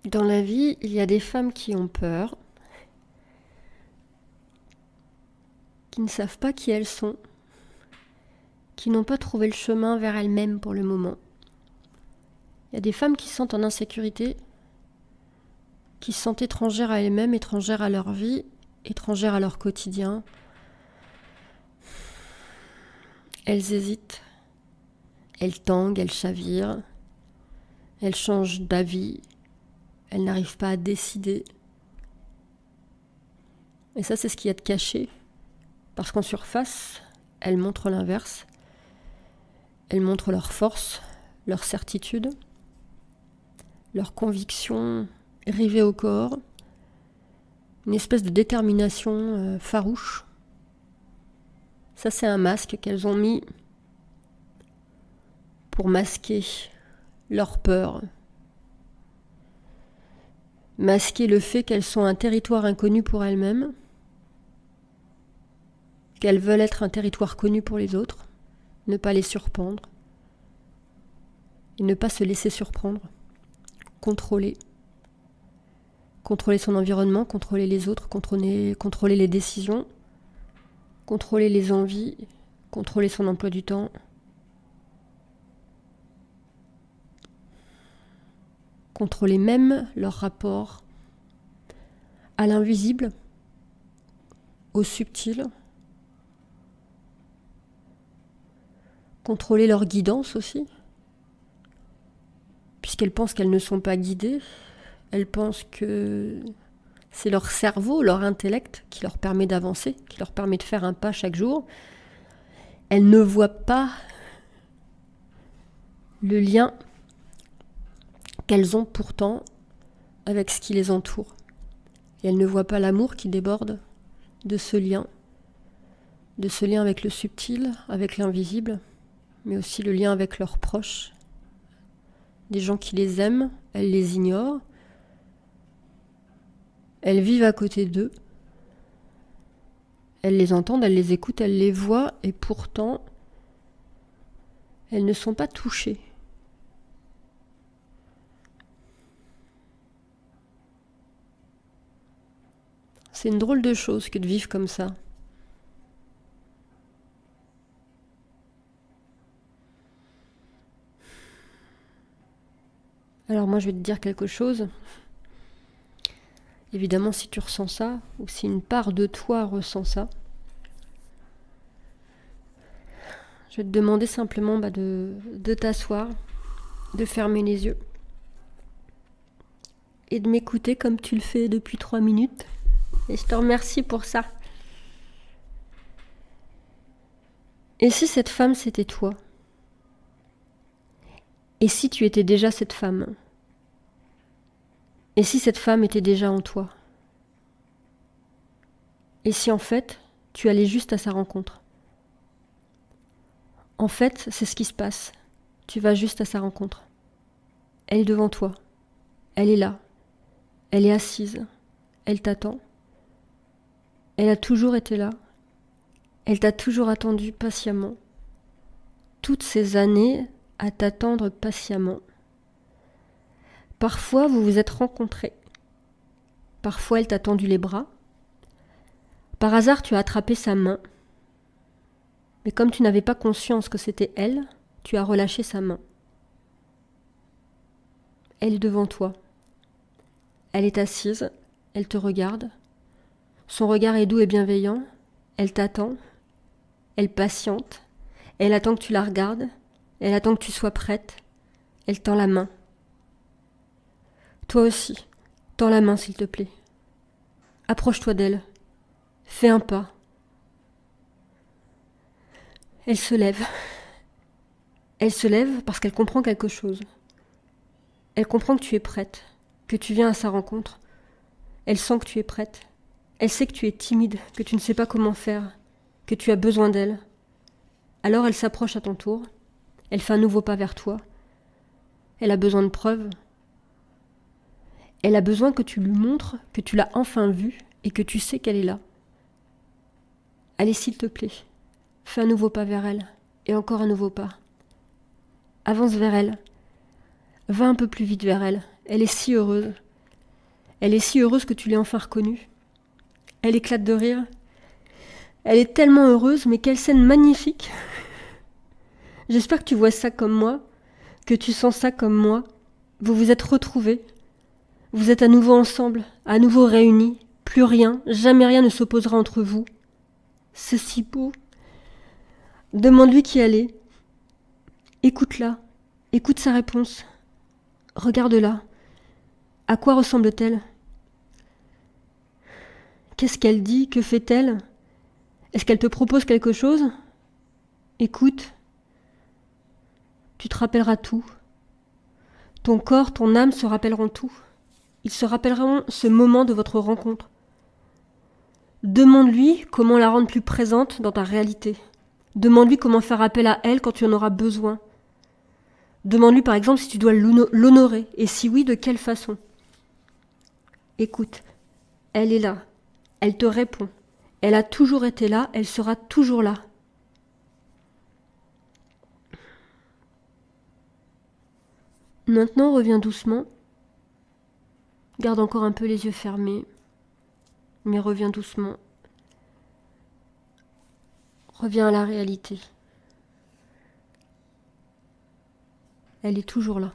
Dans la vie, il y a des femmes qui ont peur, qui ne savent pas qui elles sont, qui n'ont pas trouvé le chemin vers elles-mêmes pour le moment. Il y a des femmes qui se sentent en insécurité, qui se sentent étrangères à elles-mêmes, étrangères à leur vie, étrangères à leur quotidien. Elles hésitent, elles tanguent, elles chavirent, elles changent d'avis, elles n'arrivent pas à décider. Et ça, c'est ce qu'il y a de caché, parce qu'en surface, elles montrent l'inverse. Elles montrent leur force, leur certitude, leur conviction rivée au corps, une espèce de détermination farouche. Ça, c'est un masque qu'elles ont mis pour masquer leur peur, masquer le fait qu'elles sont un territoire inconnu pour elles-mêmes, qu'elles veulent être un territoire connu pour les autres, ne pas les surprendre, et ne pas se laisser surprendre, contrôler son environnement, contrôler les autres, contrôler les décisions, contrôler les envies, contrôler son emploi du temps. Contrôler même leur rapport à l'invisible, au subtil. Contrôler leur guidance aussi, puisqu'elles pensent qu'elles ne sont pas guidées. Elles pensent que c'est leur cerveau, leur intellect qui leur permet d'avancer, qui leur permet de faire un pas chaque jour. Elles ne voient pas le lien qu'elles ont pourtant avec ce qui les entoure. Et elles ne voient pas l'amour qui déborde de ce lien avec le subtil, avec l'invisible, mais aussi le lien avec leurs proches. Des gens qui les aiment, elles les ignorent. Elles vivent à côté d'eux. Elles les entendent, elles les écoutent, elles les voient, et pourtant, elles ne sont pas touchées. C'est une drôle de chose que de vivre comme ça. Alors moi je vais te dire quelque chose. Évidemment si tu ressens ça, ou si une part de toi ressent ça, je vais te demander simplement de t'asseoir, de fermer les yeux, et de m'écouter comme tu le fais depuis 3 minutes. Et je te remercie pour ça. Et si cette femme c'était toi ? Et si tu étais déjà cette femme ? Et si cette femme était déjà en toi ? Et si en fait, tu allais juste à sa rencontre ? En fait, c'est ce qui se passe. Tu vas juste à sa rencontre. Elle est devant toi. Elle est là. Elle est assise. Elle t'attend. Elle a toujours été là. Elle t'a toujours attendu patiemment. Toutes ces années à t'attendre patiemment. Parfois, vous vous êtes rencontrés. Parfois, elle t'a tendu les bras. Par hasard, tu as attrapé sa main. Mais comme tu n'avais pas conscience que c'était elle, tu as relâché sa main. Elle est devant toi. Elle est assise. Elle te regarde. Son regard est doux et bienveillant. Elle t'attend. Elle patiente. Elle attend que tu la regardes. Elle attend que tu sois prête. Elle tend la main. Toi aussi, tends la main s'il te plaît. Approche-toi d'elle. Fais un pas. Elle se lève. Elle se lève parce qu'elle comprend quelque chose. Elle comprend que tu es prête, que tu viens à sa rencontre. Elle sent que tu es prête. Elle sait que tu es timide, que tu ne sais pas comment faire, que tu as besoin d'elle. Alors elle s'approche à ton tour. Elle fait un nouveau pas vers toi. Elle a besoin de preuves. Elle a besoin que tu lui montres que tu l'as enfin vue et que tu sais qu'elle est là. Allez, s'il te plaît, fais un nouveau pas vers elle, et encore un nouveau pas. Avance vers elle. Va un peu plus vite vers elle. Elle est si heureuse. Elle est si heureuse que tu l'aies enfin reconnue. Elle éclate de rire. Elle est tellement heureuse, mais quelle scène magnifique! J'espère que tu vois ça comme moi, que tu sens ça comme moi. Vous vous êtes retrouvés. Vous êtes à nouveau ensemble, à nouveau réunis. Plus rien, jamais rien ne s'opposera entre vous. C'est si beau. Demande-lui qui elle est. Écoute-la. Écoute sa réponse. Regarde-la. À quoi ressemble-t-elle? Qu'est-ce qu'elle dit? Que fait-elle? Est-ce qu'elle te propose quelque chose? Écoute. Tu te rappelleras tout. Ton corps, ton âme se rappelleront tout. Ils se rappelleront ce moment de votre rencontre. Demande-lui comment la rendre plus présente dans ta réalité. Demande-lui comment faire appel à elle quand tu en auras besoin. Demande-lui par exemple si tu dois l'honorer, et si oui, de quelle façon. Écoute, elle est là, elle te répond. Elle a toujours été là, elle sera toujours là. Maintenant, reviens doucement. Garde encore un peu les yeux fermés, mais reviens doucement. Reviens à la réalité. Elle est toujours là.